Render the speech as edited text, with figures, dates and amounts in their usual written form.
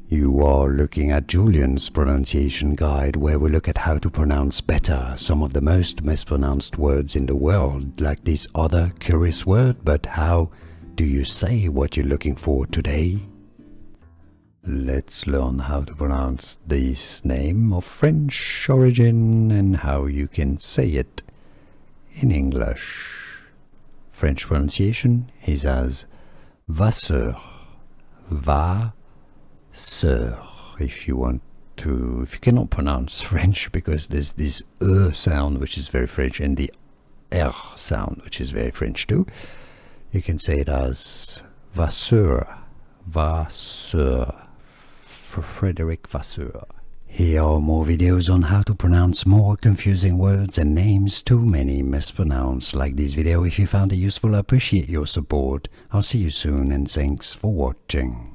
You are looking at Julian's pronunciation guide, where we look at how to pronounce better some of the most mispronounced words in the world, like this other curious word. But how do you say what you're looking for today? Let's learn how to pronounce this name of French origin and how you can say it in English. French pronunciation is as Vasseur, Vasseur. If you cannot pronounce French, because there's this sound which is very French and the R sound which is very French too, you can say it as Vasseur, Vasseur, Frederick Vasseur. Here are more videos on how to pronounce more confusing words and names too many mispronounced. Like this video if you found it useful. I appreciate your support. I'll see you soon and thanks for watching.